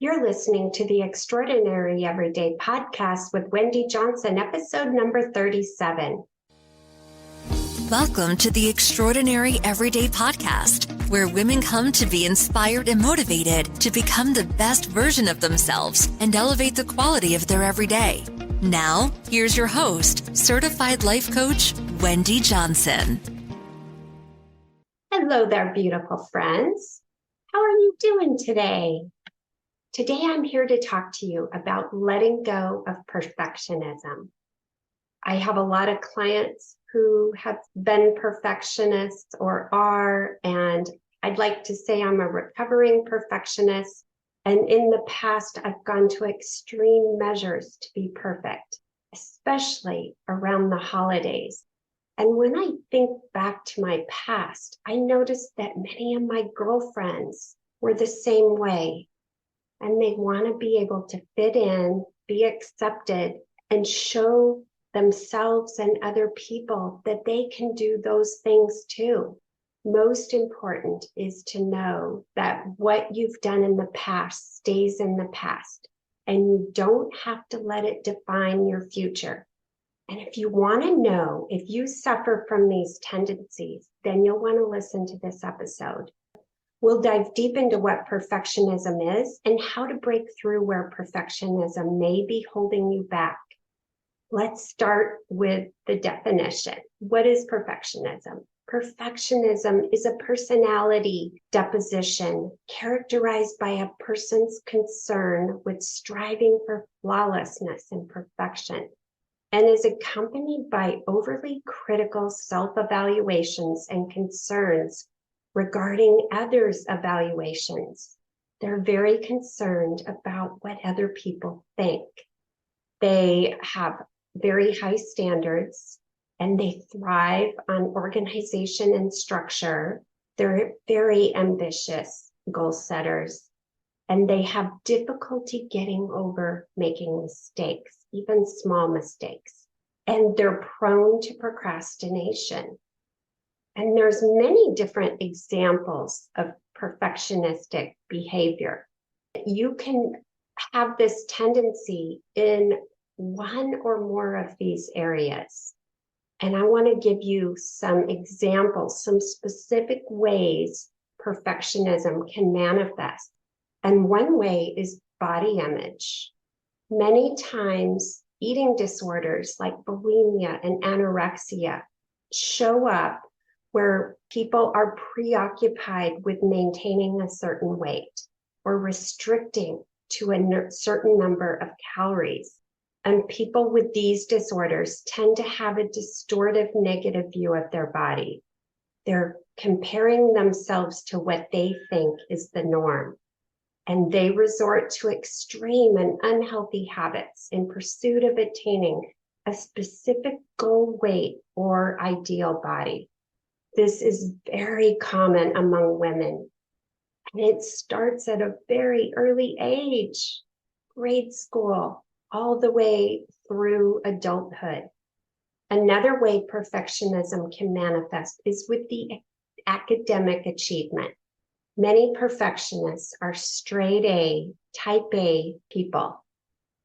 You're listening to the Extraordinary Everyday Podcast with Wendy Johnson, episode number 37. Welcome to the Extraordinary Everyday Podcast, where women come to be inspired and motivated to become the best version of themselves and elevate the quality of their everyday. Now, here's your host, certified life coach, Wendy Johnson. Hello there, beautiful friends. How are you doing today? Today, I'm here to talk to you about letting go of perfectionism. I have a lot of clients who have been perfectionists or are, and I'd like to say I'm a recovering perfectionist. And in the past, I've gone to extreme measures to be perfect, especially around the holidays. And when I think back to my past, I noticed that many of my girlfriends were the same way. And they want to be able to fit in, be accepted, and show themselves and other people that they can do those things too. Most important is to know that what you've done in the past stays in the past, and you don't have to let it define your future. And if you want to know if you suffer from these tendencies, then you'll want to listen to this episode. We'll dive deep into what perfectionism is and how to break through where perfectionism may be holding you back. Let's start with the definition. What is perfectionism? Perfectionism is a personality deposition characterized by a person's concern with striving for flawlessness and perfection, and is accompanied by overly critical self-evaluations and concerns regarding others' evaluations. They're very concerned about what other people think. They have very high standards and they thrive on organization and structure. They're very ambitious goal setters, and they have difficulty getting over making mistakes, even small mistakes. And they're prone to procrastination. And there's many different examples of perfectionistic behavior. You can have this tendency in one or more of these areas. And I want to give you some examples, some specific ways perfectionism can manifest. And one way is body image. Many times, eating disorders like bulimia and anorexia show up where people are preoccupied with maintaining a certain weight or restricting to a certain number of calories. And people with these disorders tend to have a distortive negative view of their body. They're comparing themselves to what they think is the norm. And they resort to extreme and unhealthy habits in pursuit of attaining a specific goal weight or ideal body. This is very common among women, and it starts at a very early age, grade school, all the way through adulthood. Another way perfectionism can manifest is with the academic achievement. Many perfectionists are straight A, type A people,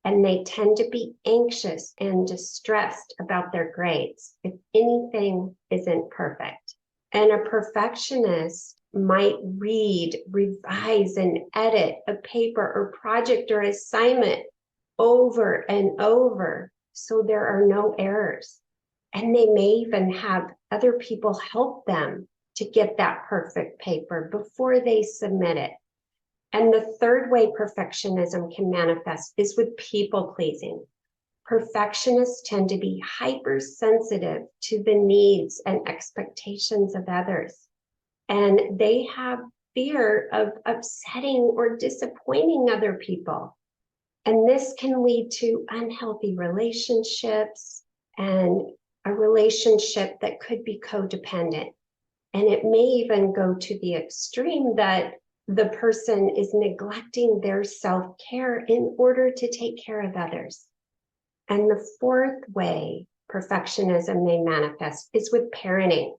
and they tend to be anxious and distressed about their grades if anything isn't perfect. And a perfectionist might read, revise, and edit a paper or project or assignment over and over so there are no errors. And they may even have other people help them to get that perfect paper before they submit it. And the third way perfectionism can manifest is with people pleasing. Perfectionists tend to be hypersensitive to the needs and expectations of others. And they have fear of upsetting or disappointing other people. And this can lead to unhealthy relationships and a relationship that could be codependent. And it may even go to the extreme that the person is neglecting their self-care in order to take care of others. And the fourth way perfectionism may manifest is with parenting.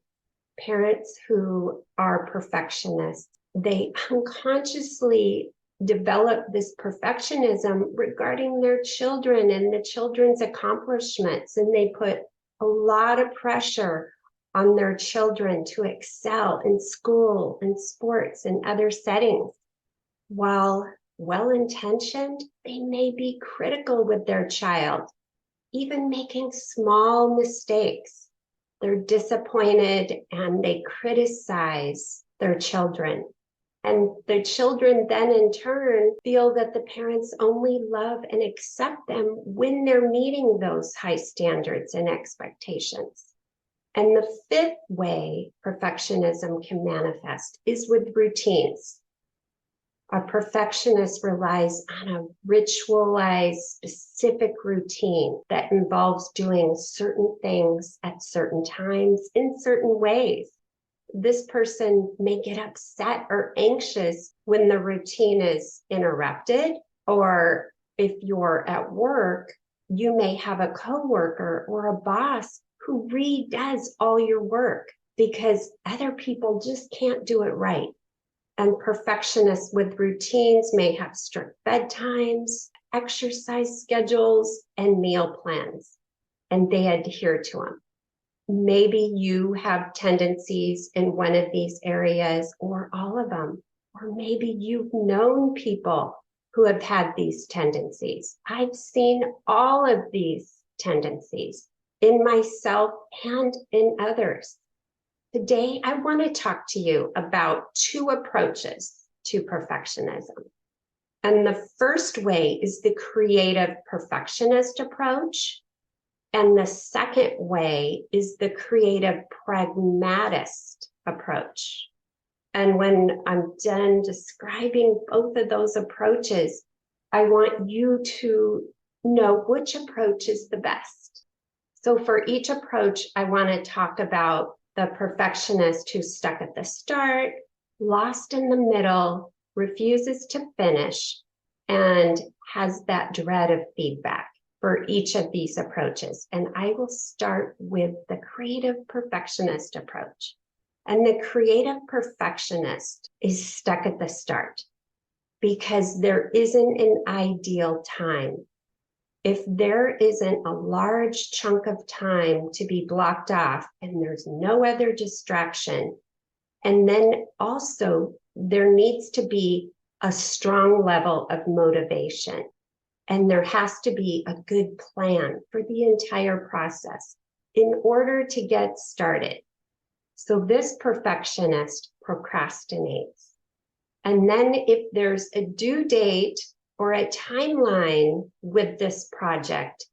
Parents who are perfectionists, they unconsciously develop this perfectionism regarding their children and the children's accomplishments. And they put a lot of pressure on their children to excel in school and sports and other settings. While well-intentioned, they may be critical with their child, even making small mistakes. They're disappointed and they criticize their children. And the children then in turn feel that the parents only love and accept them when they're meeting those high standards and expectations. And the fifth way perfectionism can manifest is with routines. A perfectionist relies on a ritualized, specific routine that involves doing certain things at certain times in certain ways. This person may get upset or anxious when the routine is interrupted, or if you're at work, you may have a coworker or a boss who redoes all your work because other people just can't do it right. And perfectionists with routines may have strict bedtimes, exercise schedules, and meal plans, and they adhere to them. Maybe you have tendencies in one of these areas or all of them, or maybe you've known people who have had these tendencies. I've seen all of these tendencies in myself and in others. Today, I want to talk to you about two approaches to perfectionism. And the first way is the creative perfectionist approach. And the second way is the creative pragmatist approach. And when I'm done describing both of those approaches, I want you to know which approach is the best. So for each approach, I want to talk about the perfectionist who's stuck at the start, lost in the middle, refuses to finish, and has that dread of feedback for each of these approaches. And I will start with the creative perfectionist approach. And the creative perfectionist is stuck at the start because there isn't an ideal time. If there isn't a large chunk of time to be blocked off and there's no other distraction, and then also there needs to be a strong level of motivation, and there has to be a good plan for the entire process in order to get started. So this perfectionist procrastinates. And then if there's a due date or a timeline with this project,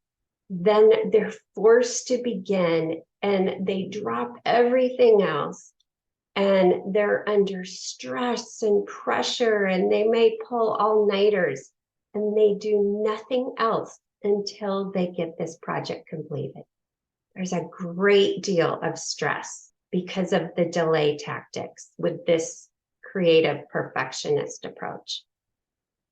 then they're forced to begin and they drop everything else and they're under stress and pressure and they may pull all-nighters and they do nothing else until they get this project completed. There's a great deal of stress because of the delay tactics with this creative perfectionist approach.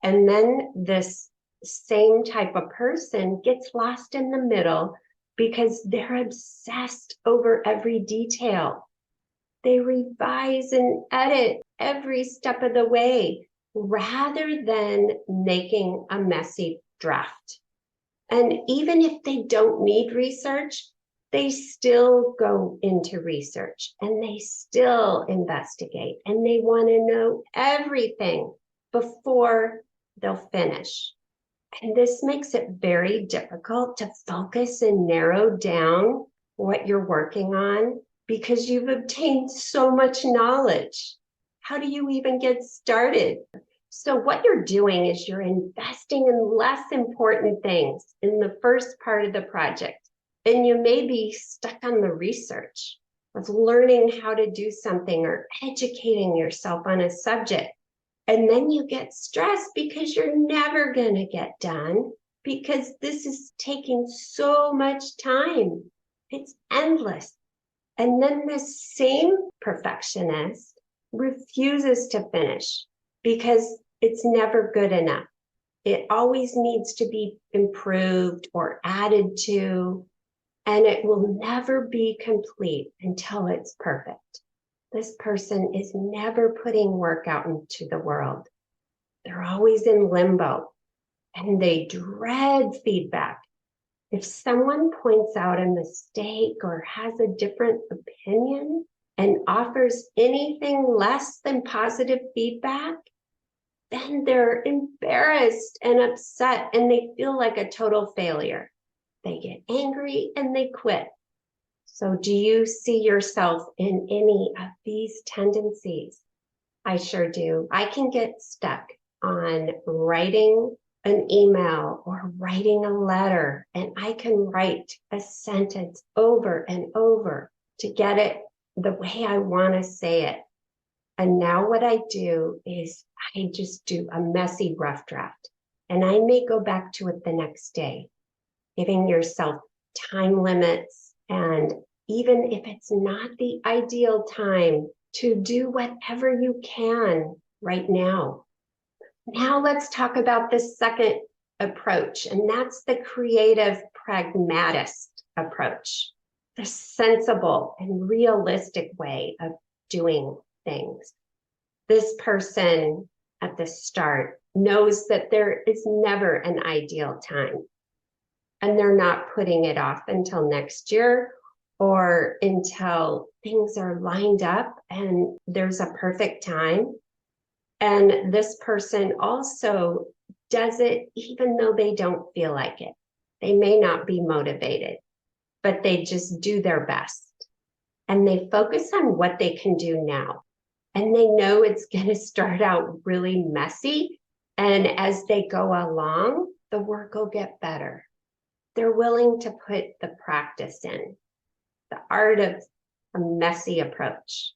And then this same type of person gets lost in the middle because they're obsessed over every detail. They revise and edit every step of the way rather than making a messy draft. And even if they don't need research, they still go into research and they still investigate and they want to know everything before they'll finish. And this makes it very difficult to focus and narrow down what you're working on because you've obtained so much knowledge. How do you even get started? So what you're doing is you're investing in less important things in the first part of the project. And you may be stuck on the research of learning how to do something or educating yourself on a subject. And then you get stressed because you're never going to get done because this is taking so much time. It's endless. And then the same perfectionist refuses to finish because it's never good enough. It always needs to be improved or added to, and it will never be complete until it's perfect. This person is never putting work out into the world. They're always in limbo and they dread feedback. If someone points out a mistake or has a different opinion and offers anything less than positive feedback, then they're embarrassed and upset and they feel like a total failure. They get angry and they quit. So do you see yourself in any of these tendencies? I sure do. I can get stuck on writing an email or writing a letter, and I can write a sentence over and over to get it the way I want to say it. And now what I do is I just do a messy rough draft, and I may go back to it the next day, giving yourself time limits. And even if it's not the ideal time, to do whatever you can right now. Now let's talk about the second approach, and that's the creative pragmatist approach, the sensible and realistic way of doing things. This person at the start knows that there is never an ideal time, and they're not putting it off until next year or until things are lined up and there's a perfect time. And this person also does it even though they don't feel like it. They may not be motivated, but they just do their best. And they focus on what they can do now. And they know it's going to start out really messy. And as they go along, the work will get better. They're willing to put the practice in, the art of a messy approach.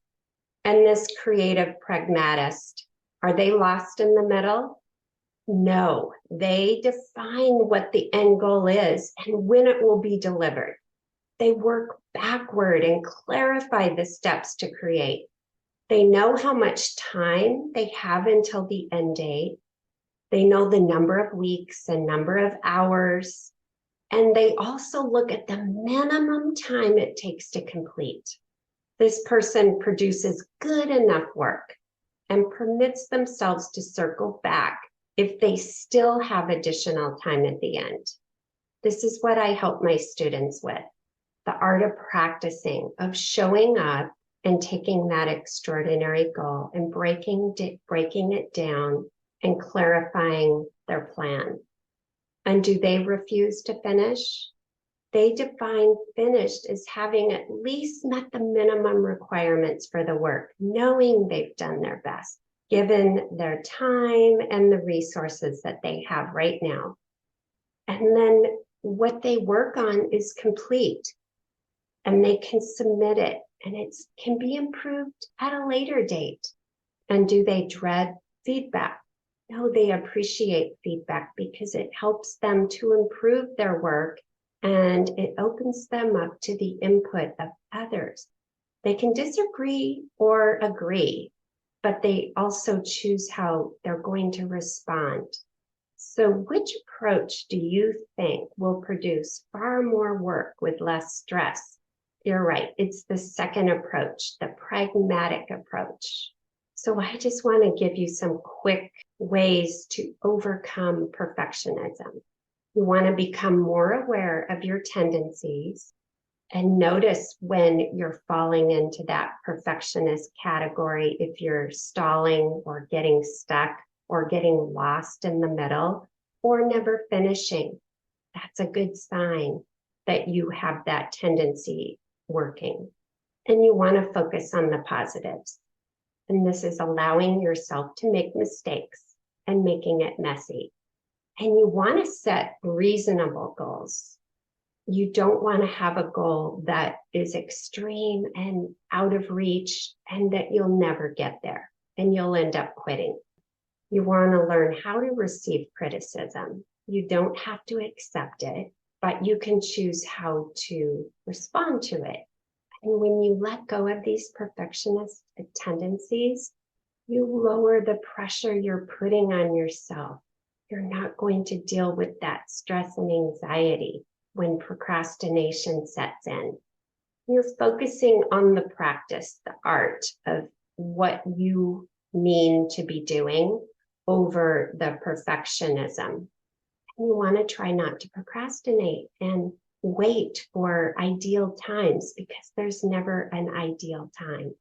And this creative pragmatist, are they lost in the middle? No, they define what the end goal is and when it will be delivered. They work backward and clarify the steps to create. They know how much time they have until the end date. They know the number of weeks and number of hours. And they also look at the minimum time it takes to complete. This person produces good enough work and permits themselves to circle back if they still have additional time at the end. This is what I help my students with, the art of practicing, of showing up and taking that extraordinary goal and breaking it down and clarifying their plan. And do they refuse to finish? They define finished as having at least met the minimum requirements for the work, knowing they've done their best, given their time and the resources that they have right now. And then what they work on is complete, and they can submit it, and it can be improved at a later date. And do they dread feedback? No, they appreciate feedback because it helps them to improve their work and it opens them up to the input of others. They can disagree or agree, but they also choose how they're going to respond. So which approach do you think will produce far more work with less stress? You're right, it's the second approach, the pragmatic approach. So I just want to give you some quick ways to overcome perfectionism. You want to become more aware of your tendencies and notice when you're falling into that perfectionist category, if you're stalling or getting stuck or getting lost in the middle or never finishing. That's a good sign that you have that tendency working. And you want to focus on the positives. And this is allowing yourself to make mistakes and making it messy. And you want to set reasonable goals. You don't want to have a goal that is extreme and out of reach and that you'll never get there and you'll end up quitting. You want to learn how to receive criticism. You don't have to accept it, but you can choose how to respond to it. And when you let go of these perfectionist tendencies, you lower the pressure you're putting on yourself. You're not going to deal with that stress and anxiety when procrastination sets in. You're focusing on the practice, the art of what you mean to be doing, over the perfectionism. You want to try not to procrastinate and wait for ideal times, because there's never an ideal time.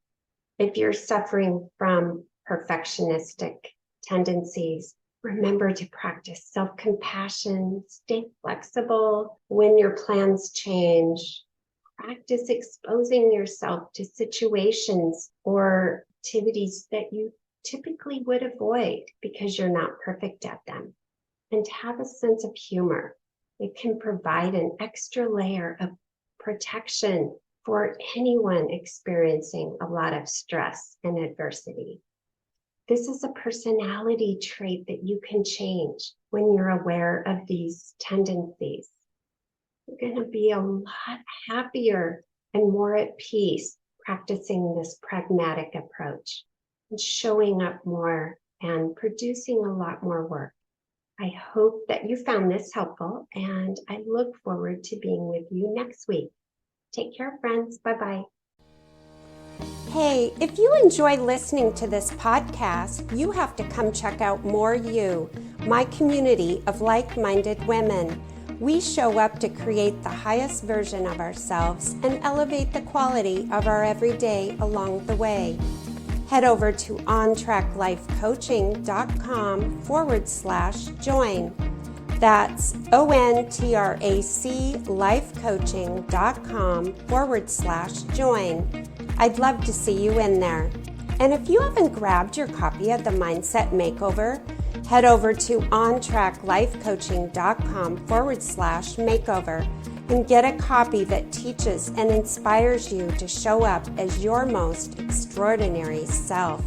If you're suffering from perfectionistic tendencies, remember to practice self-compassion, stay flexible when your plans change. Practice exposing yourself to situations or activities that you typically would avoid because you're not perfect at them. And have a sense of humor. It can provide an extra layer of protection for anyone experiencing a lot of stress and adversity. This is a personality trait that you can change when you're aware of these tendencies. You're going to be a lot happier and more at peace practicing this pragmatic approach and showing up more and producing a lot more work. I hope that you found this helpful, and I look forward to being with you next week. Take care, friends. Bye-bye. Hey, if you enjoy listening to this podcast, you have to come check out More You, my community of like-minded women. We show up to create the highest version of ourselves and elevate the quality of our everyday along the way. Head over to ontraclifecoaching.com/join. That's ontraclifecoaching.com/join. I'd love to see you in there. And if you haven't grabbed your copy of the Mindset Makeover, head over to ontraclifecoaching.com/makeover and get a copy that teaches and inspires you to show up as your most extraordinary self.